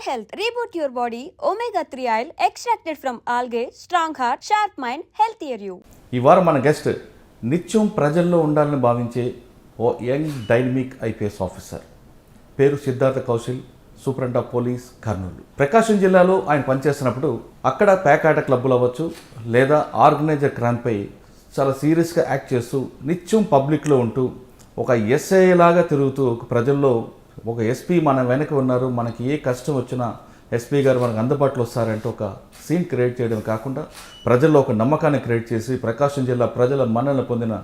health. Reboot your body. Omega-3 oil extracted from algae. Strong heart, sharp mind, healthier you. ఈ వారం మన guest నిత్యం ప్రజల్లో ఉండాలని భావించే ఓ యంగ్ డైనమిక్ ఐపీఎస్ ఆఫీసర్. పేరు Siddharth Kaushal, superintendent of police, Kurnool. Prakasam జిల్లాలో ఆయన పనిచేస్తున్నప్పుడు అక్కడ పేకాట క్లబ్బులు అవ్వచ్చు లేదా ఆర్గనైజర్ క్రైమ్పై చాలా సీరియస్గా యాక్ట్ చేస్తూ నిత్యం పబ్లిక్లో ఉంటూ ఒక ఎస్ఐ లాగా తిరుగుతూ ప్రజల్లో ఒక ఎస్పీ మన వెనక ఉన్నారు, మనకి ఏ కష్టం వచ్చినా ఎస్పీ గారు మనకు అందుబాటులో వస్తారంటే ఒక సీన్ క్రియేట్ చేయడం కాకుండా ప్రజల్లో ఒక నమ్మకాన్ని క్రియేట్ చేసి ప్రకాశం జిల్లా ప్రజల మన్ననలు పొందిన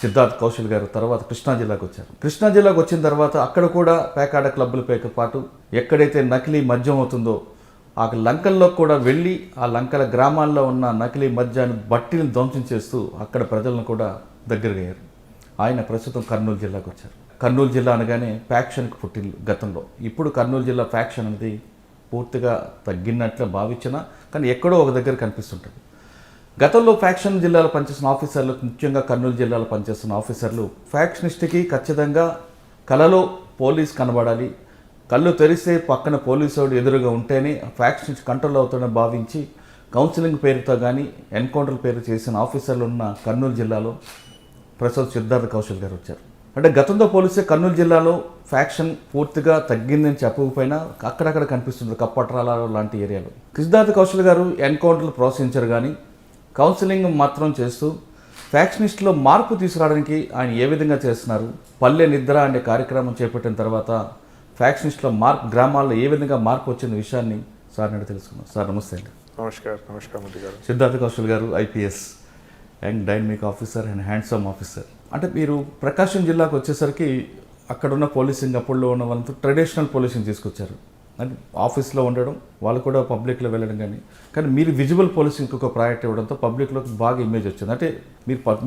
సిద్ధార్థ్ కౌశల్ గారు తర్వాత కృష్ణా జిల్లాకు వచ్చారు. కృష్ణా జిల్లాకు వచ్చిన తర్వాత అక్కడ కూడా పేకాట క్లబ్బులతో పాటు ఎక్కడైతే నకిలీ మద్యం అవుతుందో ఆ లంకల్లో కూడా వెళ్ళి ఆ లంకల గ్రామాల్లో ఉన్న నకిలీ మద్యాన్ని బట్టీలను ధ్వంసం చేస్తూ అక్కడ ప్రజలను కూడా దగ్గరయ్యారు. ఆయన ప్రస్తుతం కర్నూలు జిల్లాకు వచ్చారు. కర్నూలు జిల్లా అనగానే ఫ్యాక్షన్కి పుట్టింది గతంలో. ఇప్పుడు కర్నూలు జిల్లా ఫ్యాక్షన్ అనేది పూర్తిగా తగ్గినట్లు భావించినా కానీ ఎక్కడో ఒక దగ్గర కనిపిస్తుంటుంది. గతంలో ఫ్యాక్షన్ జిల్లాలో పనిచేస్తున్న ఆఫీసర్లు, ముఖ్యంగా కర్నూలు జిల్లాలో పనిచేస్తున్న ఆఫీసర్లు ఫ్యాక్షనిస్ట్కి ఖచ్చితంగా కళలో పోలీస్ కనబడాలి, కళ్ళు తెరిస్తే పక్కన పోలీసు ఎదురుగా ఉంటేనే ఫ్యాక్షనిస్ట్ కంట్రోల్ అవుతాడని భావించి కౌన్సిలింగ్ పేరుతో కానీ ఎన్కౌంటర్ పేరు చేసిన ఆఫీసర్లు ఉన్న కర్నూలు జిల్లాలో ప్రస్తుతం సిద్ధార్థ కౌశల్ గారు వచ్చారు. అంటే గతంతో పోలిస్తే కర్నూలు జిల్లాలో ఫ్యాక్షన్ పూర్తిగా తగ్గిందని చెప్పకపోయినా అక్కడక్కడ కనిపిస్తుంది కప్పట్రాల లాంటి ఏరియాలో. సిద్ధార్థ కౌశల్ గారు ఎన్కౌంటర్లు ప్రోత్సహించారు కానీ కౌన్సిలింగ్ మాత్రం చేస్తూ ఫ్యాక్షనిస్ట్లో మార్పు తీసుకురావడానికి ఆయన ఏ విధంగా చేస్తున్నారు, పల్లె నిద్ర అనే కార్యక్రమం చేపట్టిన తర్వాత ఫ్యాక్షనిస్ట్లో గ్రామాల్లో ఏ విధంగా మార్పు వచ్చిన విషయాన్ని సార్ నేను తెలుసుకున్నాను. సార్ నమస్తే అండి. నమస్కారం గారు. సిద్ధార్థ కౌశల్ గారు IPS young dynamic officer and handsome officer. అంటే మీరు ప్రకాశం జిల్లాకు వచ్చేసరికి అక్కడున్న పోలీసింగ్ అప్పుడులో ఉన్న వాళ్ళతో ట్రెడిషనల్ పోలీసింగ్ తీసుకొచ్చారు. అంటే ఆఫీస్లో ఉండడం, వాళ్ళు కూడా పబ్లిక్లో వెళ్ళడం కానీ మీరు విజువల్ పోలీసింగ్కి ఒక ప్రయారిటీ ఇవ్వడంతో పబ్లిక్లోకి బాగా ఇమేజ్ వచ్చింది. అంటే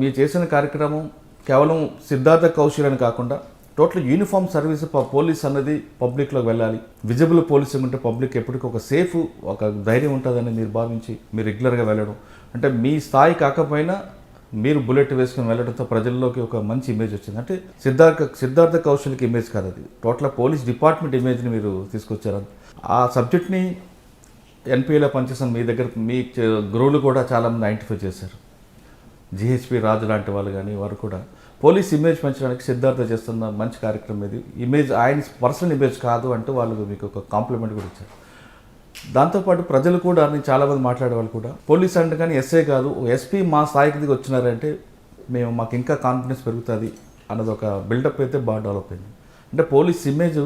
మీరు చేసిన కార్యక్రమం కేవలం సిద్ధార్థ కౌశల్ అని కాకుండా టోటల్ యూనిఫామ్ సర్వీస్ పోలీస్ అన్నది పబ్లిక్లోకి వెళ్ళాలి, విజిబుల్ పోలీసింగ్ ఉంటే పబ్లిక్ ఎప్పటికీ ఒక సేఫ్ ఒక ధైర్యం ఉంటుందని మీరు భావించి మీరు రెగ్యులర్గా వెళ్ళడం, అంటే మీ స్థాయి కాకపోయినా మీరు బుల్లెట్ వేసుకుని వెళ్ళడంతో ప్రజల్లోకి ఒక మంచి ఇమేజ్ వచ్చింది. అంటే సిద్ధార్థ కౌశల్కి ఇమేజ్ కాదు, అది టోటల్ పోలీస్ డిపార్ట్మెంట్ ఇమేజ్ని మీరు తీసుకొచ్చారు. ఆ సబ్జెక్ట్ని ఎన్పిఏలో పనిచేసిన మీ దగ్గర మీ గురువులు కూడా చాలామంది ఐడెంటిఫై చేశారు. జిహెచ్పి రాజు లాంటి వాళ్ళు కానీ వారు కూడా పోలీస్ ఇమేజ్ పెంచడానికి సిద్ధార్థ చేస్తున్న మంచి కార్యక్రమం ఇది. ఇమేజ్ ఆయన పర్సనల్ ఇమేజ్ కాదు అంటూ వాళ్ళు మీకు ఒక కాంప్లిమెంట్ కూడా ఇచ్చారు. దాంతోపాటు ప్రజలు కూడా చాలామంది మాట్లాడే వాళ్ళు కూడా పోలీస్ అంటే కానీ ఎస్ఐ కాదు ఎస్పీ మా స్థాయికి దిగి వచ్చినారంటే మాకు ఇంకా కాన్ఫిడెన్స్ పెరుగుతుంది అన్నది ఒక బిల్డప్ అయితే బాగా డెవలప్ అయింది. అంటే పోలీస్ ఇమేజ్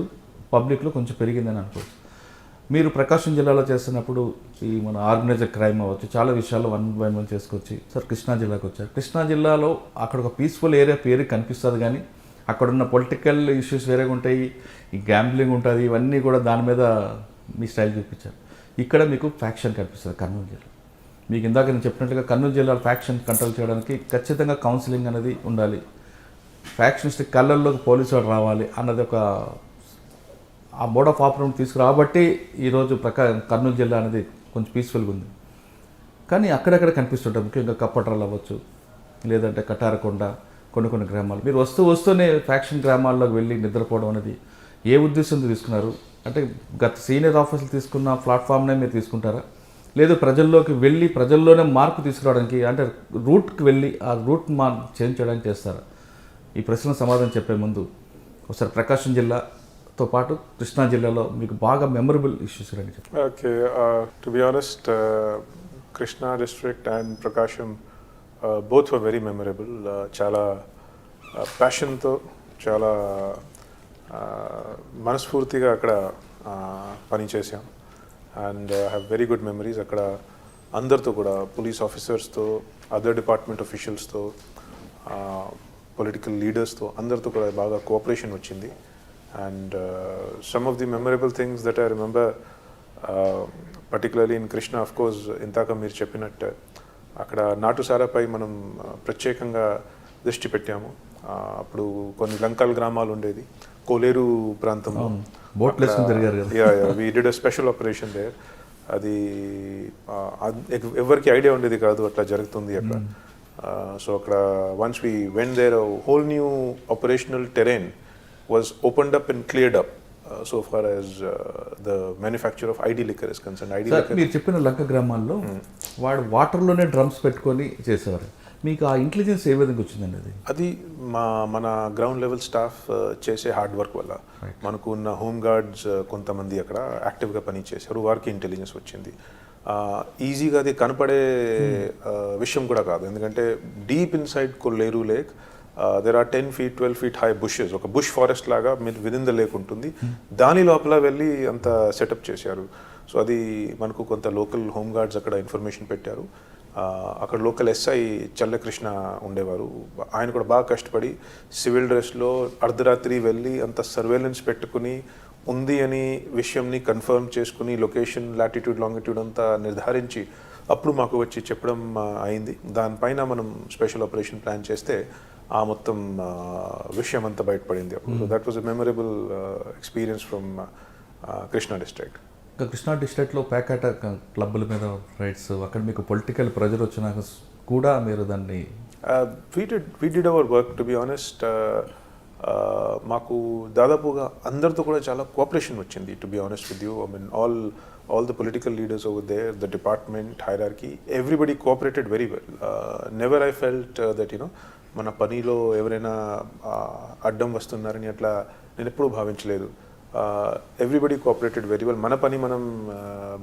పబ్లిక్లో కొంచెం పెరిగిందని అనుకోవచ్చు. మీరు ప్రకాశం జిల్లాలో చేస్తున్నప్పుడు ఈ మన ఆర్గనైజర్ క్రైమ్ అవ్వచ్చు చాలా విషయాలు 1 by 1 చేసుకొచ్చి సార్ కృష్ణా జిల్లాకు వచ్చారు. కృష్ణా జిల్లాలో అక్కడ ఒక పీస్ఫుల్ ఏరియా పేరు కనిపిస్తుంది కానీ అక్కడున్న పొలిటికల్ ఇష్యూస్ వేరేగా ఉంటాయి, ఈ గ్యాంబ్లింగ్ ఉంటుంది, ఇవన్నీ కూడా దాని మీద మీ స్టైల్ చూపించారు. ఇక్కడ మీకు ఫ్యాక్షన్ కనిపిస్తుంది కర్నూలు జిల్లా. మీకు ఇందాక నేను చెప్పినట్లుగా కర్నూలు జిల్లాలో ఫ్యాక్షన్ కంట్రోల్ చేయడానికి ఖచ్చితంగా కౌన్సిలింగ్ అనేది ఉండాలి, ఫ్యాక్షనిస్ట్ కళ్ళల్లోకి పోలీసు వాడు రావాలి అన్నది ఒక ఆ మోడ్ ఆఫ్ ఆపరేషన్ తీసుకురాబట్టి ఈరోజు కర్నూలు జిల్లా అనేది కొంచెం పీస్ఫుల్గా ఉంది. కానీ అక్కడక్కడ కనిపిస్తుంటాయి, ముఖ్యంగా కప్పట్రాలు అవ్వచ్చు లేదంటే కటారకొండ కొన్ని గ్రామాలు. మీరు వస్తూనే ఫ్యాక్షన్ గ్రామాల్లోకి వెళ్ళి నిద్రపోవడం అనేది ఏ ఉద్దేశంతో తీసుకున్నారు? అంటే గత సీనియర్ ఆఫీసర్లు తీసుకున్న ప్లాట్ఫామ్నే మీరు తీసుకుంటారా, లేదు ప్రజల్లోకి వెళ్ళి ప్రజల్లోనే మార్పు తీసుకురావడానికి అంటే రూట్కి వెళ్ళి ఆ రూట్ చేంజ్ చేయడానికి చేస్తారా? ఈ ప్రశ్న సమాధానం చెప్పే ముందు ఒకసారి ప్రకాశం జిల్లాతో పాటు కృష్ణా జిల్లాలో మీకు బాగా మెమరబుల్ ఇష్యూస్ అని చెప్పండి. Okay, to be honest Krishna district and Prakasam both were very memorable. చాలా ప్యాషన్తో చాలా మనస్ఫూర్తిగా అక్కడ పనిచేసాం and have very good memories. అక్కడ అందరితో కూడా పోలీస్ ఆఫీసర్స్తో, అదర్ డిపార్ట్మెంట్ ఆఫీషియల్స్తో, పొలిటికల్ లీడర్స్తో అందరితో కూడా బాగా కోఆపరేషన్ వచ్చింది. And some of the memorable things that I remember particularly in Krishna, of course ఇందాక మీరు చెప్పినట్టు అక్కడ నాటుసారాపై మనం ప్రత్యేకంగా దృష్టి పెట్టాము. అప్పుడు కొన్ని లంకల్ గ్రామాలు ఉండేది కోలేరు ప్రాంతంలో. We did a special operation there. అది ఎవరికి ఐడియా ఉండేది కాదు అట్లా జరుగుతుంది అక్కడ. సో అక్కడ once we went there, whole new operational terrain was opened up and cleared up so far as the manufacture of ID liquor is concerned. ID sir liquor. మీరు చెప్పిన లంక గ్రామాల్లో వాడు వాటర్లోనే డ్రమ్స్ పెట్టుకొని చేసేవారు. మీకు ఆ ఇంటెలిజెన్స్ ఏ విధంగా వచ్చిందండి అది? అది మన గ్రౌండ్ లెవెల్ స్టాఫ్ చేసే హార్డ్ వర్క్ వల్ల మనకు ఉన్న హోమ్ గార్డ్స్ కొంతమంది అక్కడ యాక్టివ్గా పని చేశారు, వారికి ఇంటెలిజెన్స్ వచ్చింది. ఈజీగా అది కనపడే విషయం కూడా కాదు, ఎందుకంటే deep inside Kolleru lake there are 10 feet 12 feet high bushes, ఒక బుష్ ఫారెస్ట్ లాగా మీరు విదిన్ ద లేక్ ఉంటుంది, దాని లోపల వెళ్ళి అంత సెటప్ చేశారు. సో అది మనకు కొంత లోకల్ హోమ్ గార్డ్స్ అక్కడ ఇన్ఫర్మేషన్ పెట్టారు. అక్కడ లోకల్ ఎస్ఐ చల్లకృష్ణ ఉండేవారు, ఆయన కూడా బాగా కష్టపడి సివిల్ డ్రెస్లో అర్ధరాత్రి వెళ్ళి అంత సర్వేలెన్స్ పెట్టుకుని ఉంది అని విషయంని కన్ఫర్మ్ చేసుకుని లొకేషన్ లాటిట్యూడ్ లాంగిట్యూడ్ అంతా నిర్ధారించి అప్పుడు మాకు వచ్చి చెప్పడం అయింది. దానిపైన మనం స్పెషల్ ఆపరేషన్ ప్లాన్ చేస్తే ఆ మొత్తం విషయం అంతా బయటపడింది. అప్పుడు that was a memorable experience from Krishna district. ఇంకా కృష్ణా డిస్ట్రిక్ట్లో ప్యాకెట్ క్లబ్బుల మీద రైట్స్, అక్కడ మీకు పొలిటికల్ ప్రెజర్ వచ్చినాక కూడా మీరు దాన్ని we did our work, to be honest. మాకు దాదాపుగా అందరితో కూడా చాలా కోఆపరేషన్ వచ్చింది, to be honest with you. I mean all the political leaders over there, the department, hierarchy, everybody cooperated very well. Never I felt that, మన పనిలో ఎవరైనా అడ్డం వస్తున్నారని అట్లా నేను ఎప్పుడూ భావించలేదు. Everybody cooperated very well. మన పని మనం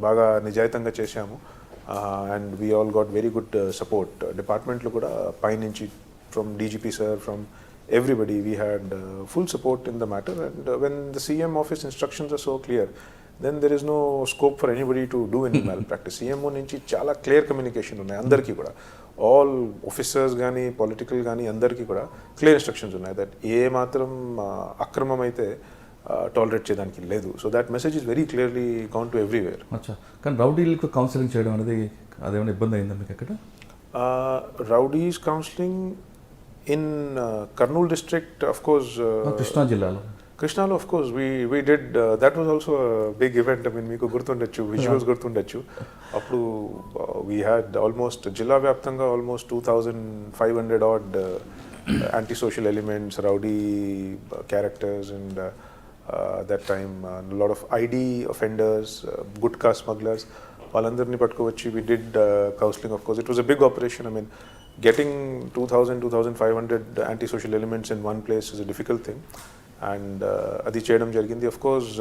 బాగా నిజాయితీగా చేశాము, and we all got very good support. డిపార్ట్మెంట్లో కూడా పైనుంచి from DGP sir, from everybody, we had full support in the matter. And when the CM office instructions are so clear, then there is no scope for anybody to do any malpractice. CMO నుంచి చాలా clear communication ఉన్నాయి అందరికీ కూడా, all officers కానీ political కానీ అందరికీ కూడా clear instructions ఉన్నాయి దట్ ఏ మాత్రం అక్రమం అయితే టాలరేట్ చేయడానికి లేదు. So that message is very clearly gown to everywhere. అచ్చా, కానీ రౌడీలకు కౌన్సిలింగ్ చేయడం అనేది అదేమైనా ఇబ్బంది అయిందా మీకు అక్కడ? Rowdies counselling in Kurnool district, of course. Krishna జిల్లాలో. Krishnalo, of course, we did. That was also a big event. I mean, meeku gurtundachchu, visuals gurtundachchu. Appudu we had almost jilla vyaptanga almost 2,500 odd antisocial elements, rowdy characters, and that time a lot of ID offenders, gutka smugglers. Valandarni patkovachi we did counseling. Of course, it was a big operation. I mean, getting 2,000-2,500 antisocial elements in one place is a difficult thing, and adi cheyadam jarigindi. Of course,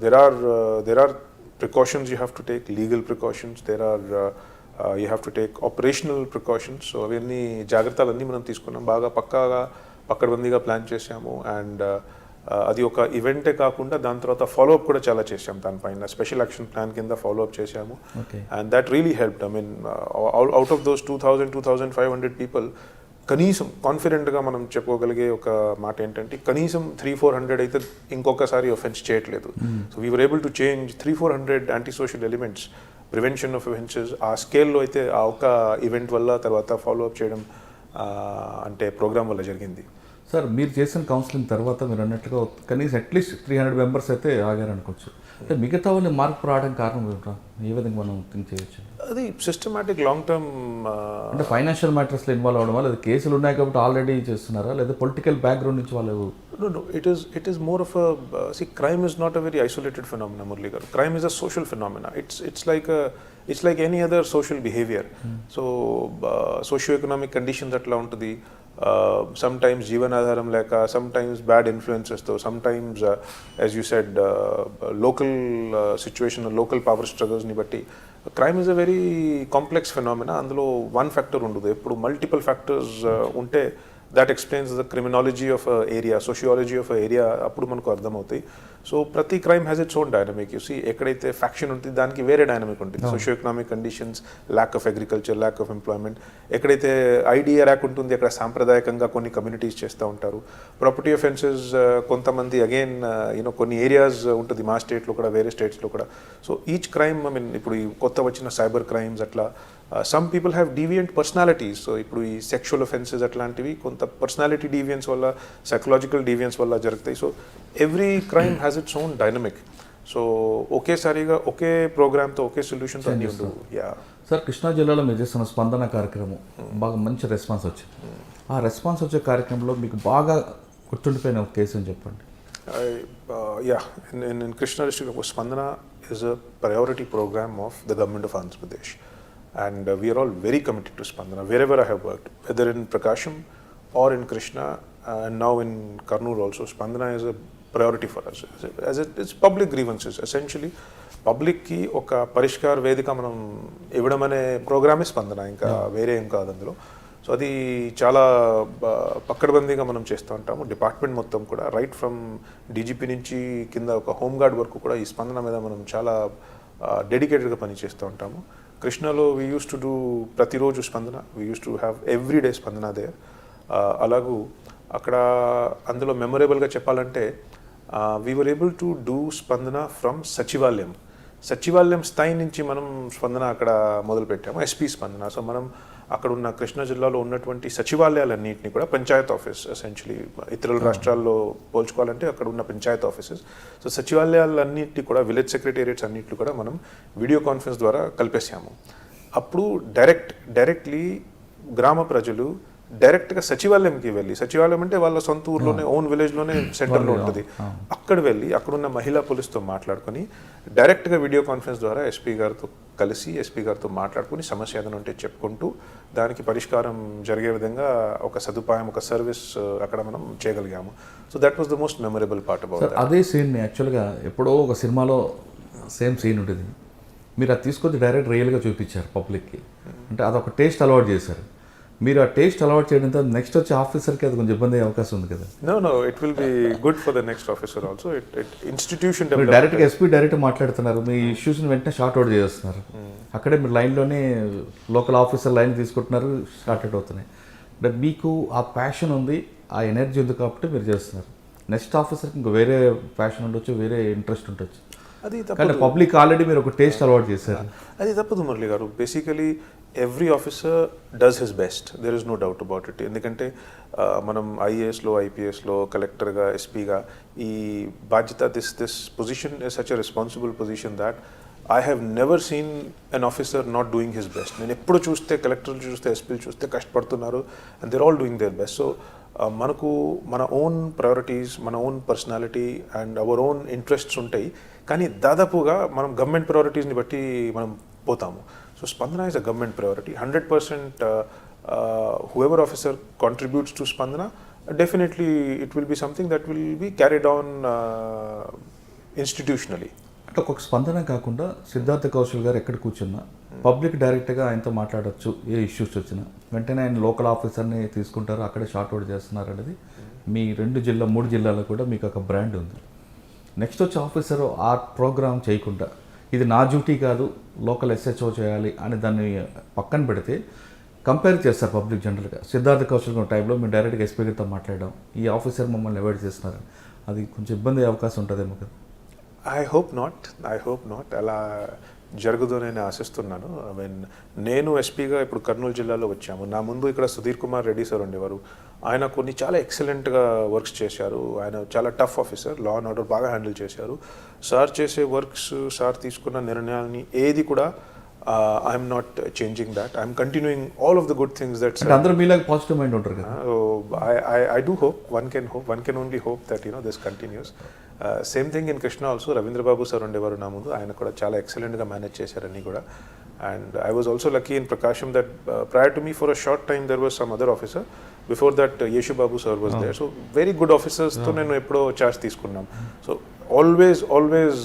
there are precautions you have to take, legal precautions. There are you have to take operational precautions. So avanni jagratalanni manam teeskunnam, baga pakkaga pakkadbandiga plan chesamu, and అది ఒక ఈవెంటే కాకుండా దాని తర్వాత follow up కూడా చాలా చేసాము. దానిపైన special action plan కింద ఫాలోఅప్ చేసాము, and that really helped. I mean out of those 2,000-2,500 people కనీసం కాన్ఫిడెంట్గా మనం చెప్పుకోగలిగే ఒక మాట ఏంటంటే కనీసం 300-400 అయితే ఇంకొకసారి ఒఫెన్స్ చేయట్లేదు. So we were able to change 300-400 antisocial elements, prevention of offences. ఆ స్కేల్లో అయితే ఆ ఒక ఈవెంట్ వల్ల తర్వాత ఫాలోఅప్ చేయడం అంటే ప్రోగ్రామ్ వల్ల జరిగింది. సార్, మీరు చేసిన కౌన్సిలింగ్ తర్వాత మీరు అన్నట్టుగా కనీసం అట్లీస్ట్ 300 మెంబర్స్ అయితే ఆగారనుకోవచ్చు. అంటే మిగతా వాళ్ళు మార్పు రావడానికి కారణం ఏమిటా? ఏ విధంగా మనం థింక్ చేయొచ్చు? అది సిస్టమాటిక్ లాంగ్ టర్మ్, అంటే ఫైనాన్షియల్ మ్యాటర్స్లో ఇన్వాల్వ్ అవ్వడం వల్ల, లేదా కేసులు ఉన్నాయి కాబట్టి ఆల్రెడీ చేస్తున్నారా, లేదా పొలిటికల్ బ్యాక్గ్రౌండ్ నుంచి వాళ్ళు? No, it is more of a see, crime is not a very isolated phenomena, Muralidhar. Crime is a social phenomena. It's like any other social behavior. So socio-economic conditions atla untadi. Sometimes జీవనాధారం లేక, sometimes bad influences తో, sometimes as you said local situation, local power struggles ని బట్టి crime is a very complex phenomena. అందులో one factor ఉండదు, ఎప్పుడు multiple factors ఉంటే that explains the criminology of a area, sociology of a area అప్పుడు మనకు అర్థమవుతాయి. సో ప్రతి crime has its own dynamic. You see, ఎక్కడైతే ఫ్యాక్షన్ ఉంటుంది దానికి వేరే డైనమిక్ ఉంటుంది. Socio economic conditions, lack of agriculture, lack of employment. ఎక్కడైతే ఐడియా ర్యాక్ ఉంటుంది అక్కడ సాంప్రదాయకంగా కొన్ని కమ్యూనిటీస్ చేస్తూ ఉంటారు. ప్రాపర్టీ అఫెన్సెస్ కొంతమంది అగైన్ కొన్ని ఏరియాస్ ఉంటుంది మా స్టేట్లో కూడా, వేరే స్టేట్స్లో కూడా. So each crime, I mean ఇప్పుడు ఈ కొత్త వచ్చిన సైబర్ క్రైమ్స్ అట్లా some people have deviant personalities. So ఇప్పుడు ఈ సెక్షువల్ ఒఫెన్సెస్ అట్లాంటివి కొంత పర్సనాలిటీ డీవియన్స్ వల్ల, సైకలాజికల్ డీవియన్స్ వల్ల జరుగుతాయి. So every crime has its own dynamic. So ఒకేసారిగా ఒకే ప్రోగ్రామ్తో ఒకే సొల్యూషన్తో అన్నీ ఉండవు. యా సార్, కృష్ణా జిల్లాలో మీరు చేస్తున్న స్పందన కార్యక్రమం బాగా మంచి రెస్పాన్స్ వచ్చింది. ఆ రెస్పాన్స్ వచ్చే కార్యక్రమంలో మీకు బాగా గుర్తుండిపోయిన ఒక కేసు అని చెప్పండి. Yeah, in Krishna district, of course, Spandana is a priority program of the government of Andhra Pradesh. And we are all very committed to Spandana, wherever I have worked, whether in Prakasham or in Krishna, and now in Kurnool also, Spandana is a priority for us. It's public grievances, essentially. Public కి ఒక పరిష్కార వేదిక మనం ఇవ్వడం అనే ప్రోగ్రామే స్పందన, ఇంకా వేరే ఏం కాదు అందులో. సో అది చాలా పక్కడబందీగా మనం చేస్తూ ఉంటాము. డిపార్ట్మెంట్ మొత్తం కూడా రైట్ ఫ్రమ్ డీజీపీ నుంచి కింద ఒక హోంగార్డ్ వరకు కూడా ఈ స్పందన మీద మనం చాలా డెడికేటెడ్గా పనిచేస్తూ ఉంటాము. కృష్ణలో వీ యూస్ టు డూ ప్రతిరోజు స్పందన, we use to have every day స్పందన దేర్. అలాగూ అక్కడ అందులో మెమొరబుల్గా చెప్పాలంటే we were able to do స్పందన ఫ్రమ్ సచివాలయం స్థాయి నుంచి మనం స్పందన అక్కడ మొదలుపెట్టాము, ఎస్పీ స్పందన. సో మనం అక్కడ ఉన్న కృష్ణా జిల్లాలో ఉన్నటువంటి సచివాలయాలన్నింటినీ కూడా పంచాయత్ ఆఫీస్, ఎసెన్షియలీ ఇతరుల రాష్ట్రాల్లో పోల్చుకోవాలంటే అక్కడ ఉన్న పంచాయత్ ఆఫీసెస్. సో సచివాలయాలన్నింటినీ కూడా విలేజ్ సెక్రటేరియట్స్ అన్నింటినీ కూడా మనం వీడియో కాన్ఫరెన్స్ ద్వారా కలిపేసాము. అప్పుడు డైరెక్ట్లీ గ్రామ ప్రజలు డైరెక్ట్గా సచివాలయంకి వెళ్ళి, సచివాలయం అంటే వాళ్ళ సొంత ఊర్లోనే, ఓన్ విలేజ్లోనే సెంటర్లో ఉంటుంది, అక్కడ వెళ్ళి అక్కడున్న మహిళా పోలీస్తో మాట్లాడుకొని డైరెక్ట్గా వీడియో కాన్ఫరెన్స్ ద్వారా ఎస్పీ గారితో కలిసి, ఎస్పీ గారితో మాట్లాడుకుని సమస్య ఏదైనా ఉంటే చెప్పుకుంటూ దానికి పరిష్కారం జరిగే విధంగా ఒక సదుపాయం, ఒక సర్వీస్ అక్కడ మనం చేయగలిగాము. So that was the most memorable part about that. అదే సీన్ యాక్చువల్గా ఎప్పుడో ఒక సినిమాలో సేమ్ సీన్ ఉంటుంది, మీరు అది తీసుకొచ్చి డైరెక్ట్ రియల్గా చూపించారు పబ్లిక్కి. అంటే అదొక టేస్ట్ అలవాటు చేశారు. మీరు ఆ టేస్ట్ అలవాటు చేయడంతో నెక్స్ట్ వచ్చే ఆఫీసర్కి అది కొంచెం ఇబ్బంది అయ్యే అవకాశం ఉంది కదా? No it will be good for the next officer also. Institution డైరెక్ట్గా ఎస్పీ డైరెక్ట్ మాట్లాడుతున్నారు, మీ ఇష్యూస్ని వెంటనే షార్ట్ అవుట్ చేస్తున్నారు. అక్కడే మీరు లైన్లోనే లోకల్ ఆఫీసర్ లైన్ తీసుకుంటున్నారు, షార్ట్ అవుట్ అవుతున్నాయి. అంటే మీకు ఆ ప్యాషన్ ఉంది, ఆ ఎనర్జీ ఉంది కాబట్టి మీరు చేస్తున్నారు. నెక్స్ట్ ఆఫీసర్కి ఇంకా వేరే ప్యాషన్ ఉండొచ్చు, వేరే ఇంట్రెస్ట్ ఉండొచ్చు. అది కానీ పబ్లిక్ ఆల్రెడీ మీరు ఒక టేస్ట్ అలవాటు చేశారు. అది తప్పదు మురళి గారు. Basically every officer does his best, there is no doubt about it. ఎందుకంటే మనం ఐఏఎస్లో, ఐపీఎస్లో, కలెక్టర్గా, ఎస్పీగా ఈ బాధ్యత, this position is such a responsible position that I have never seen an officer not doing his best. నేను ఎప్పుడు చూస్తే, కలెక్టర్లు చూస్తే, ఎస్పీలు చూస్తే కష్టపడుతున్నారు, and they're all doing their best. So మనకు మన ఓన్ ప్రయారిటీస్, మన own personality and our own interests ఉంటాయి, కానీ దాదాపుగా మనం గవర్నమెంట్ ప్రయారిటీస్ని బట్టి మనం పోతాము. సో స్పందన is a government priority. 100% whoever officer contributes to Spandana, definitely it will be something that will be carried on institutionally. అంటే ఒక స్పందన కాకుండా సిద్ధార్థ కౌశల్ గారు ఎక్కడ కూర్చున్నా పబ్లిక్ డైరెక్ట్గా ఆయనతో మాట్లాడచ్చు, ఏ ఇష్యూస్ వచ్చినా వెంటనే ఆయన లోకల్ ఆఫీసర్ని తీసుకుంటారు, అక్కడే షార్ట్ అవుట్ చేస్తున్నారు అనేది మీ 3 జిల్లాలో కూడా మీకు ఒక బ్రాండ్ ఉంది. నెక్స్ట్ వచ్చే ఆఫీసర్ ఆ ప్రోగ్రామ్ చేయకుండా ఇది నా డ్యూటీ కాదు, లోకల్ ఎస్హెచ్ఓ చేయాలి అని దాన్ని పక్కన పెడితే కంపేర్ చేస్తారు పబ్లిక్ జనరల్గా. సిద్ధార్థ కౌశల్ టైంలో మీరు డైరెక్ట్గా ఎస్పీ గారితో మాట్లాడడం, ఈ ఆఫీసర్ మమ్మల్ని అవాయిడ్ చేస్తున్నారు, అది కొంచెం ఇబ్బంది అయ్యే అవకాశం ఉంటుందేమో కదా? ఐ హోప్ నాట్ అలా జరుగుతుందని నేను ఆశిస్తున్నాను. ఐ మీన్ నేను ఎస్పీగా ఇప్పుడు కర్నూలు జిల్లాలో వచ్చాము. నా ముందు ఇక్కడ సుధీర్ కుమార్ రెడ్డి సార్ ఉండేవారు. ఆయన కొన్ని చాలా ఎక్సలెంట్గా వర్క్స్ చేశారు. ఆయన చాలా tough officer, law and order బాగా హ్యాండిల్ చేశారు. సార్ చేసే వర్క్స్, సార్ తీసుకున్న నిర్ణయాలని ఏది కూడా I'm not changing that. I'm continuing all of the good things that అందరూ మీలాగా పాజిటివ్ మైండ్ ఉంటారు కదా. I do hope, one can only hope that this continues. Same thing in Krishna also. Ravindra Babu sir undevaru na mundu, ayana kuda chala excellent ga manage chesarani kuda. And I was also lucky in Prakasham that prior to me for a short time there was some other officer. Before that Yeshu Babu sir was there. So very good officers tho nenu eppudo charge తీసుకున్నాం. So always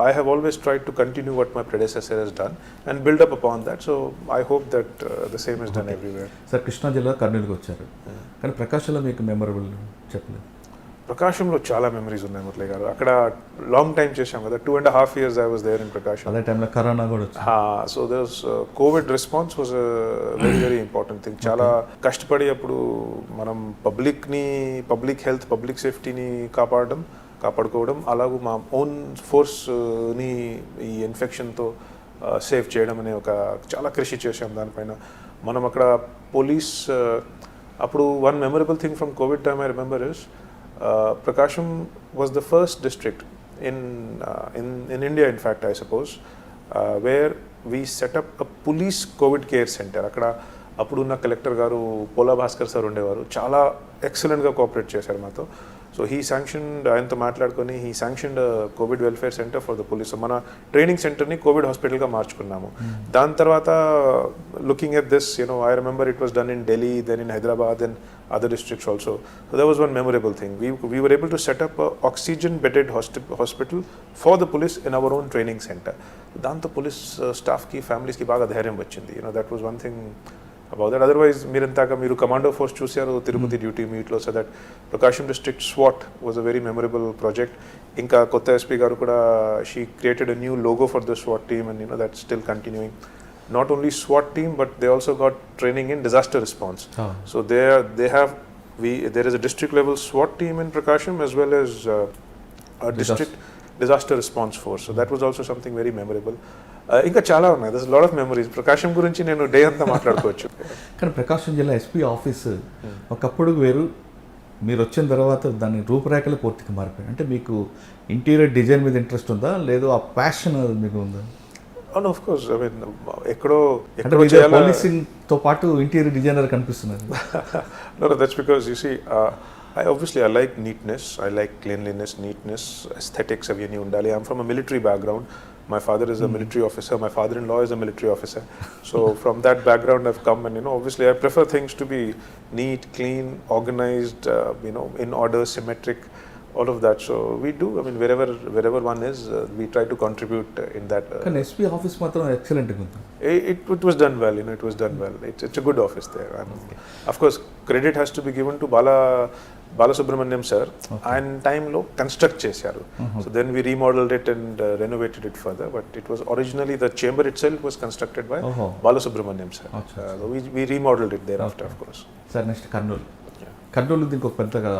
I have always tried to continue what my predecessor has done and build up upon that. So I hope that the same is done everywhere. Sir Krishna జిల్లా కర్నూలుకి వచ్చారు, కానీ ప్రకాశంలో మీకు memorable చెప్పలేదు? ప్రకాశంలో చాలా memories ఉన్నాయి మురళి గారు. అక్కడ లాంగ్ టైం చేశాం కదా, 2.5 years I was there in Prakasham. అదే టైంలో కరోనా కూడా వచ్చింది. So దర్స్ Covid response was very important thing. చాలా కష్టపడి అప్పుడు మనం పబ్లిక్ హెల్త్, పబ్లిక్ సేఫ్టీని కాపాడుకోవడం, అలాగూ మా ఓన్ ఫోర్స్ని ఈ ఇన్ఫెక్షన్తో సేవ్ చేయడం అనే ఒక చాలా కృషి చేశాం దానిపైన. మనం అక్కడ పోలీస్ అప్పుడు one memorable thing from Covid time I remember is Prakasham was the first district in India, in fact, I suppose, where we set up a police COVID care center. అక్కడ అప్పుడున్న కలెక్టర్ గారు Pola Bhaskar sir ఉండేవారు. చాలా ఎక్సలెంట్గా cooperate చేశారు మాతో. So he sanctioned, ఆయనతో మాట్లాడుకొని he sanctioned covid welfare centre for the police. మన ట్రైనింగ్ సెంటర్ని కోవిడ్ హాస్పిటల్గా మార్చుకున్నాము. దాని తర్వాత looking at this, I remember it was done in Delhi, then in Hyderabad, and other districts also. So that was one memorable thing. We were able to set up a oxygen bedded hospital for the police in our own training center. Danto police staff ki families ki baga dhairyam vachindi. That was one thing about that. Otherwise మీరు commando force చూసారు Tirupati duty మీట్లో. So that Prakasam district swat was a very memorable project. ఇంకా కొత్త SP గారు కూడా she created a new logo for the swat team, and that's still continuing. Not only SWAT team, but they also got training in disaster response. So there is a district level SWAT team in Prakasham, as well as a district disaster response force. So that was also something very memorable. ఇంకా చాలా ఉన్నాయి. There's a lot of memories. ప్రకాశం గురించి నేను day అంతా మాట్లాడుకోవచ్చు. కానీ ప్రకాశం జిల్లా SP office ఒకప్పుడు వేరు, మీరు వచ్చిన తర్వాత దాని రూపురేఖలు పూర్తిగా మారిపోయాయి. అంటే మీకు ఇంటీరియర్ డిజైన్ మీద ఇంట్రెస్ట్ ఉందా, లేదు ఆ ప్యాషన్ మీకు ఉందా? Oh, no, of course. I mean, ఎక్కడో పోలీసింగ్ తో పాటు ఇంటీరియర్ డిజైనర్ కనిపిస్తున్నారు. No, that's because you see, I like neatness, I like cleanliness, neatness, aesthetics aviyani undali. I'm from a military background. My father is a military officer, my father-in-law is a military officer. So from that background I've come, and obviously I prefer things to be neat, clean, organized, in order, symmetric, all of that. So we do, I mean, wherever one is, we try to contribute in that. Can SP office matram excellent gunta. It was done well, it was done well. It's a good office there. And of course credit has to be given to Balasubramaniam sir. And time lo construct chesaru. So then we remodeled it and renovated it further, but it was originally, the chamber itself was constructed by Balasubramaniam sir. We remodeled it thereafter, of course. Sir, next Kurnool. Kurnool దీనికి ఒక పెద్దగా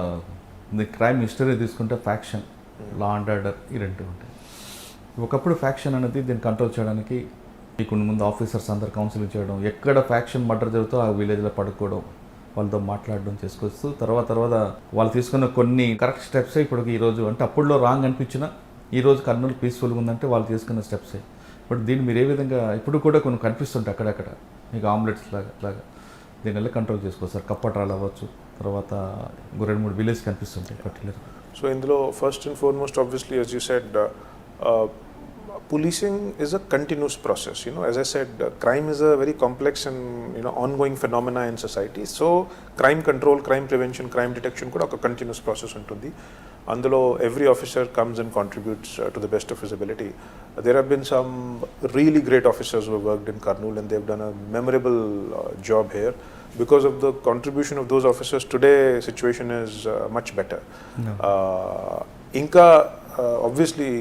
crime history తీసుకుంటే faction, law and order, ఈ రెండు ఉంటాయి. ఒకప్పుడు faction అనేది దీన్ని కంట్రోల్ చేయడానికి మీకు ముందు ఆఫీసర్స్ అందరు కౌన్సిలింగ్ చేయడం, ఎక్కడ ఫ్యాక్షన్ మర్డర్ జరుగుతో ఆ విలేజ్లో పడుకోవడం, వాళ్ళతో మాట్లాడడం చేసుకొస్తూ తర్వాత వాళ్ళు తీసుకున్న కొన్ని కరెక్ట్ స్టెప్స్ ఇప్పుడు ఈరోజు, అంటే అప్పుడులో రాంగ్ అనిపించినా ఈరోజు కర్నూలు పీస్ఫుల్గా ఉందంటే వాళ్ళు తీసుకున్న స్టెప్సే. బట్ దీన్ని మీరు ఏ విధంగా, ఇప్పుడు కూడా కొన్ని కనిపిస్తుంటాయి అక్కడక్కడ మీకు ఆమ్లెట్స్ లాగా దీని వల్ల కంట్రోల్ చేసుకోవచ్చు. కప్పట్రాలు అవ్వచ్చు, తర్వాత 2-3 విలేజ్ కనిపిస్తుంటాయి పర్టికులర్. సో ఇందులో first and foremost, obviously as you said, policing is a continuous process. As I said, crime is a very complex and ongoing phenomena in society. So crime control, crime prevention, crime detection kuda oka continuous process untundi. అందులో every officer comes and contributes to the best of his ability. There have been some really great officers who have worked in Kurnool, and they've done a memorable job here. Because of the contribution of those officers, today situation is much better. Inka obviously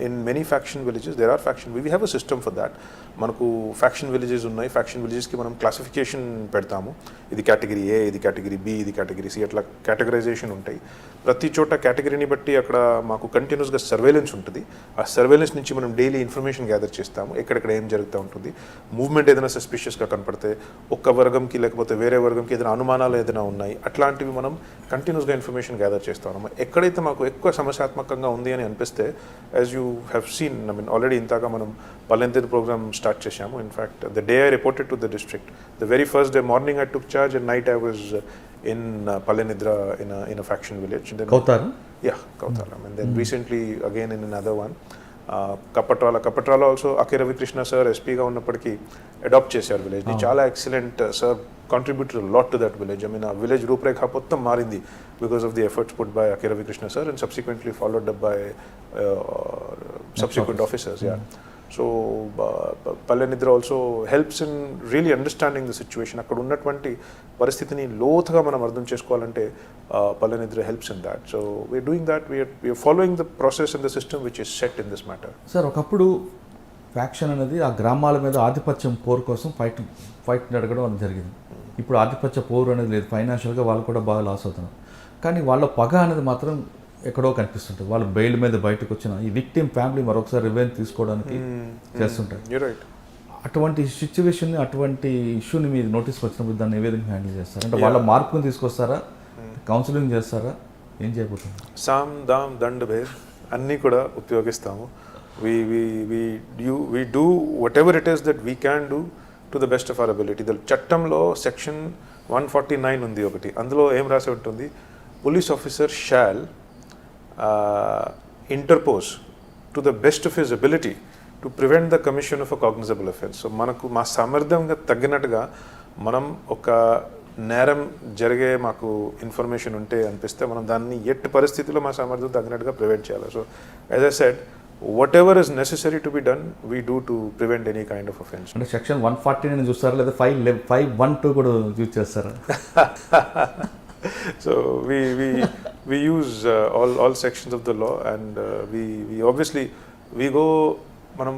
in many faction villages there are faction, we have a system for that. మనకు faction villages ఉన్నాయి. Faction విలేజెస్కి మనం classification పెడతాము. ఇది category A, ఇది category B, ఇది category C, అట్లా categorisation ఉంటాయి. ప్రతి చోట కేటగిరీని బట్టి అక్కడ మాకు కంటిన్యూస్గా సర్వేలెన్స్ ఉంటుంది. ఆ సర్వేలెన్స్ నుంచి మనం డైలీ ఇన్ఫర్మేషన్ గ్యాదర్ చేస్తాము, ఎక్కడెక్కడ ఏం జరుగుతూ ఉంటుంది. మూవ్మెంట్ ఏదైనా సస్పిషియస్గా కనపడితే, ఒక్క వర్గంకి లేకపోతే వేరే వర్గంకి ఏదైనా అనుమానాలు ఏదైనా ఉన్నాయి, అట్లాంటివి మనం కంటిన్యూస్గా ఇన్ఫర్మేషన్ గ్యాదర్ చేస్తాము. ఎక్కడైతే మాకు ఎక్కువ సమస్యాత్మకంగా ఉంది అని అనిపిస్తే, as you have seen, I mean already ఇంతగా మనం పల్లెంతిర్ ప్రోగ్రామ్ స్టార్ట్ చేశాము. In fact the day I reported to the district, the very first day morning I took charge and night I was in Palanidra in a faction village. Kautara? Yeah, Kautara. And then recently again in another one, Kapatrala also Ake Ravi Krishna sir SP ga unnappadiki adopt chesaru village. Chala excellent sir, contributed a lot to that village. I mean a village rooprekha pottam marindi because of the efforts put by Ake Ravi Krishna sir and subsequently followed up by subsequent officers. Yeah. So Palanidra also helps in really understanding the situation. అక్కడ ఉన్నటువంటి పరిస్థితిని లోతుగా మనం అర్థం చేసుకోవాలంటే Palanidra helps in that. So we are doing that. We are following the process and the system which is set in this matter. Sir, ఒకప్పుడు faction అనేది ఆ గ్రామాల మీద ఆధిపత్యం పోరు కోసం ఫైట్ నడగడం అనేది జరిగింది. ఇప్పుడు ఆధిపత్య పోరు అనేది లేదు. ఫైనాన్షియల్గా వాళ్ళు కూడా బాగా లాస్ అవుతున్నారు. కానీ వాళ్ళ పగ అనేది మాత్రం ఎక్కడో కనిపిస్తుంటుంది. వాళ్ళు బెయిల్ మీద బయటకు వచ్చిన ఈ విక్టిమ్ ఫ్యామిలీ మరొకసారి రివెంజ్ తీసుకోవడానికి చేస్తుంటారు. అటువంటి సిచ్యువేషన్, అటువంటి ఇష్యూని మీరు నోటీస్కి వచ్చినప్పుడు దాన్ని ఏ విధంగా హ్యాండిల్ చేస్తారు? అంటే వాళ్ళ మార్పుని తీసుకొస్తారా, కౌన్సిలింగ్ చేస్తారా, ఏం చేయబోతుంది? సామ్ దామ్ దండ్ భేద్ అన్నీ కూడా ఉపయోగిస్తాము. we do whatever it is that we can do to the best of our ability. The చట్టంలో సెక్షన్ 149 ఉంది ఒకటి. అందులో ఏం రాసి ఉంటుంది, police officer shall interpose to the best of his ability to prevent the commission of a cognizable offense. So మనకు మా సామర్థ్యంగా తగ్గినట్టుగా మనం ఒక నేరం జరిగే మాకు ఇన్ఫర్మేషన్ ఉంటే అనిపిస్తే మనం దాన్ని ఎట్టి పరిస్థితిలో మా సామర్థ్యం తగ్గినట్టుగా ప్రివెంట్ చేయాలి. So as I said, what ever is necessary to be done we do to prevent any kind of offence. అంటే సెక్షన్ 149 చూస్తారా లేదా 512 కూడా యూజ్ చేస్తారా? So we use all sections of the law, and we obviously we go మనం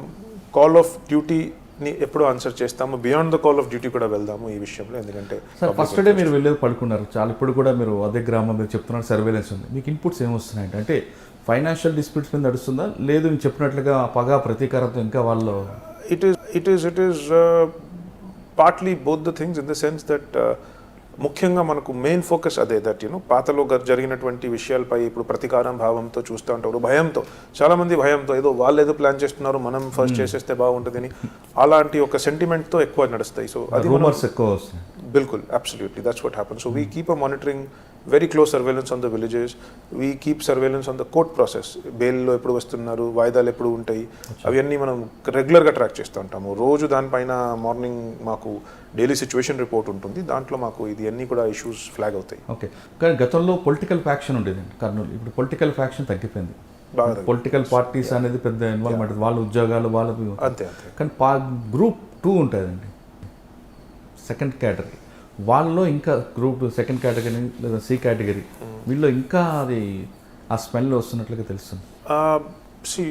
call of డ్యూటీని ఎప్పుడు answer చేస్తాము, beyond the call of duty కూడా వెళ్దాము ఈ విషయంలో. ఎందుకంటే సార్ ఫస్ట్ డే మీరు వెళ్ళేది పడుకున్నారు, చాలా ఇప్పుడు కూడా మీరు అదే గ్రామం మీరు చెప్తున్నారు సర్వేలెన్స్ ఉంది, మీకు ఇన్పుట్స్ ఏమొస్తున్నాయంటే అంటే ఫైనాన్షియల్ డిస్ప్యూట్స్ మీద నడుస్తుందా, లేదు మీరు చెప్పినట్లుగా పగా ప్రతీకారంతో ఇంకా వాళ్ళు? It is partly both the things, in the sense that ముఖ్యంగా మనకు మెయిన్ ఫోకస్ అదే, దట్ పాతలో జరిగినటువంటి విషయాలపై ఇప్పుడు ప్రతీకారం భావంతో చూస్తూ ఉంటారు, భయంతో, చాలామంది భయంతో ఏదో వాళ్ళు ఏదో ప్లాన్ చేస్తున్నారు మనం ఫస్ట్ చేసేస్తే బాగుంటుంది అని అలాంటి ఒక సెంటిమెంట్తో ఎక్కువ నడుస్తాయి. సో అది రూమర్స్ ఎక్కువ వస్తాయి. బిల్కుల్, absolutely, that's what happens. So we keep a monitoring, very close surveillance on the villages, we keep surveillance on the court process, బెయిల్లో ఎప్పుడు వస్తున్నారు, వాయిదాలు ఎప్పుడు ఉంటాయి, అవన్నీ మనం రెగ్యులర్గా ట్రాక్ చేస్తూ ఉంటాము. రోజు దానిపైన మార్నింగ్ మాకు డైలీ సిచ్యువేషన్ రిపోర్ట్ ఉంటుంది, దాంట్లో మాకు ఇది అన్నీ కూడా ఇష్యూస్ ఫ్లాగ్ అవుతాయి. ఓకే, కానీ గతంలో పొలిటికల్ ఫ్యాక్షన్ ఉండేదండి కర్నూలు, ఇప్పుడు పొలిటికల్ ఫ్యాక్షన్ తగ్గిపోయింది. పొలిటికల్ పార్టీస్ అనేది పెద్ద ఇన్వాల్వ్మెంట్, వాళ్ళ ఉద్యోగాలు వాళ్ళ అంతే. కానీ గ్రూప్ 2 ఉంటుందండి, సెకండ్ కేటగిరీ, వాళ్ళలో ఇంకా గ్రూప్ సెకండ్ కేటగిరీ లేదా సి కేటగిరీ, వీళ్ళు ఇంకా అది ఆ స్మెల్ వస్తున్నట్లుగా తెలుస్తుంది. See,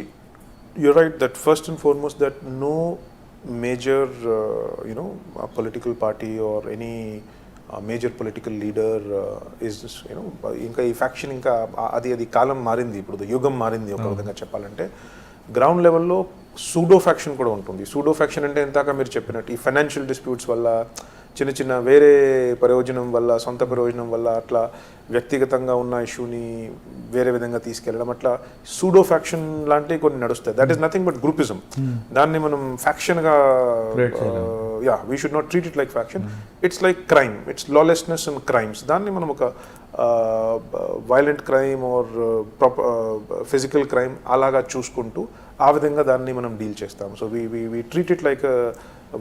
you're right that first and foremost that no major a political party or any major political leader is ఇంకా ఈ ఫ్యాక్షన్ ఇంకా అది కాలం మారింది, ఇప్పుడు యుగం మారింది ఒక విధంగా చెప్పాలంటే. గ్రౌండ్ లెవెల్లో సూడో ఫ్యాక్షన్ కూడా ఉంటుంది. సూడో ఫ్యాక్షన్ అంటే ఇందాక మీరు చెప్పినట్టు ఈ ఫైనాన్షియల్ డిస్ప్యూట్స్ వల్ల, చిన్న చిన్న వేరే ప్రయోజనం వల్ల, సొంత ప్రయోజనం వల్ల అట్లా వ్యక్తిగతంగా ఉన్న ఇష్యూని వేరే విధంగా తీసుకెళ్ళడం, అట్లా సూడో ఫ్యాక్షన్ లాంటివి కొన్ని నడుస్తాయి. That is nothing but groupism. దాన్ని మనం ఫ్యాక్షన్గా, we should not treat it like faction, it's like crime, it's lawlessness and crimes. దాన్ని మనం ఒక violent crime or physical crime అలాగా చూసుకుంటూ ఆ విధంగా దాన్ని మనం డీల్ చేస్తాము. So we treat it like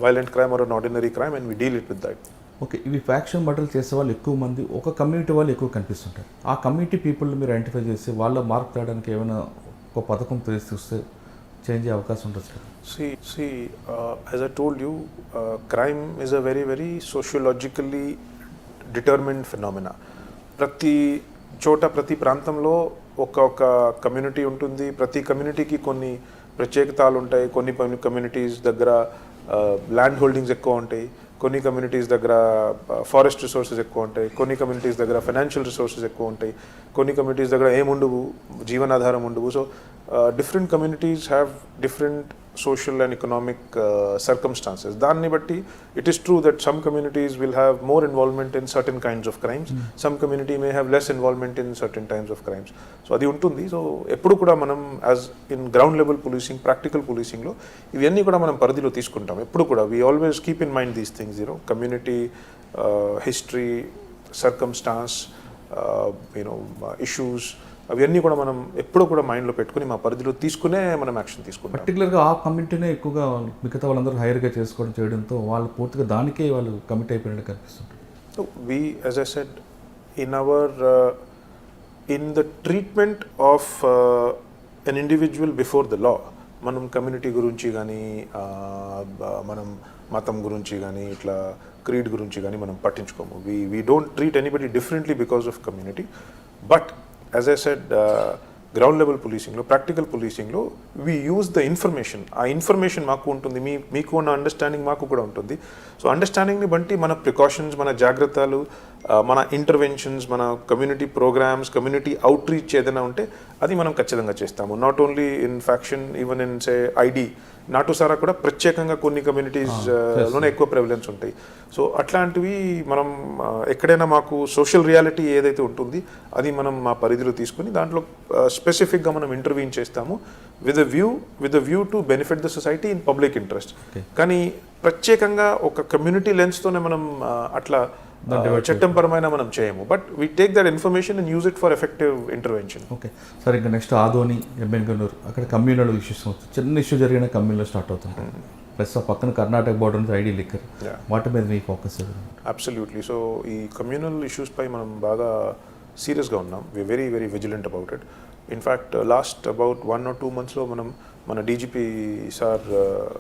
violent crime or an ordinary crime and we deal it with that. Okay, ఇవి ఫ్యాక్షన్ మర్డర్లు చేసే వాళ్ళు ఎక్కువ మంది ఒక కమ్యూనిటీ వాళ్ళు ఎక్కువ కనిపిస్తుంటారు. ఆ కమ్యూనిటీ పీపుల్ని మీరు ఐడెంటిఫై చేసి వాళ్ళ మార్క్ తేయడానికి ఏమైనా ఒక పథకం చూస్తే చేంజ్ అయ్యే అవకాశం ఉంటుంది sir? See, as I told you, crime is a very, very sociologically determined phenomena. ప్రతి చోట, ప్రతి ప్రాంతంలో ఒక కమ్యూనిటీ ఉంటుంది. ప్రతి కమ్యూనిటీకి కొన్ని ప్రత్యేకతలు ఉంటాయి. కొన్ని కమ్యూనిటీస్ దగ్గర ల్యాండ్ హోల్డింగ్స్ ఎక్కువ ఉంటాయి, కొన్ని కమ్యూనిటీస్ దగ్గర ఫారెస్ట్ రిసోర్సెస్ ఎక్కువ ఉంటాయి, కొన్ని కమ్యూనిటీస్ దగ్గర ఫైనాన్షియల్ రిసోర్సెస్ ఎక్కువ ఉంటాయి, కొన్ని కమ్యూనిటీస్ దగ్గర ఏముండవు, జీవనాధారం ఉండవు. So different communities have different social and economic circumstances. దాన్ని బట్టి it is true that some communities will have more involvement in certain kinds of crimes, some community may have less involvement in certain types of crimes. So అది ఉంటుంది. So ఎప్పుడు కూడా మనం as in ground level policing, practical పోలీసింగ్లో ఇవన్నీ కూడా మనం పరిధిలో తీసుకుంటాం. ఎప్పుడు కూడా we always keep in mind these things, community history, circumstances, issues, అవన్నీ కూడా మనం ఎప్పుడూ కూడా మైండ్లో పెట్టుకుని మా పరిధిలో తీసుకునే మనం యాక్షన్ తీసుకుంటాం. పర్టికులర్గా ఆ కమ్యూనిటీనే ఎక్కువగా మిగతా వాళ్ళందరూ హైర్గా చేసుకోవడం చేయడంతో వాళ్ళు పూర్తిగా దానికే వాళ్ళు కమిట్ అయిపోయినట్టు కనిపిస్తుంటారు. So we, as I said, in the treatment of an individual before the law, మనం కమ్యూనిటీ గురించి కానీ, మనం మతం గురించి కానీ, ఇట్లా క్రీడ్ గురించి కానీ మనం పట్టించుకోము. We don't treat anybody differently because of community. But as I said, ground level పోలీసింగ్లో, ప్రాక్టికల్ పోలీసింగ్లో వీ యూజ్ ద ఇన్ఫర్మేషన్. ఆ ఇన్ఫర్మేషన్ మాకు ఉంటుంది, మీకు ఉన్న అండర్స్టాండింగ్ మాకు కూడా ఉంటుంది. సో అండర్స్టాండింగ్ని బట్టి మన ప్రికాషన్స్, మన జాగ్రత్తలు, మన ఇంటర్వెన్షన్స్, మన community programmes, community outreach ఏదైనా ఉంటే అది మనం ఖచ్చితంగా చేస్తాము. Not only in faction, even in say ID, నాటుసారా కూడా ప్రత్యేకంగా కొన్ని కమ్యూనిటీస్లోనే ఎక్కువ ప్రివిలెన్స్ ఉంటాయి. సో అట్లాంటివి మనం ఎక్కడైనా మాకు సోషల్ రియాలిటీ ఏదైతే ఉంటుంది అది మనం మా పరిధిలో తీసుకుని దాంట్లో స్పెసిఫిక్గా మనం ఇంటర్వ్యూన్ చేస్తాము with a view to benefit the society in public interest. కానీ ప్రత్యేకంగా ఒక కమ్యూనిటీ లెన్స్తోనే మనం అట్లా చట్టంపరమైన మనం చేయము, but we take that information and use it for effective intervention. Okay sir, ఇంకా నెక్స్ట్ ఆదోని, ఎమ్మెన్గనూరు, అక్కడ కమ్యూనల్ ఇష్యూస్ అవుతుంది. చిన్న ఇష్యూ జరిగిన కమ్యూనల్ స్టార్ట్ అవుతుంది. ప్లస్ ఆ పక్కన కర్ణాటక బోర్డర్ నుంచి ఐడి లిక్కర్, వాటి మీద మీ ఫోకస్? అబ్సల్యూట్లీ. సో ఈ కమ్యూనల్ ఇష్యూస్ పై మనం బాగా సీరియస్గా ఉన్నాం. We very very vigilant about it. In fact last about 1 or 2 monthsలో మన డీజీపీ సార్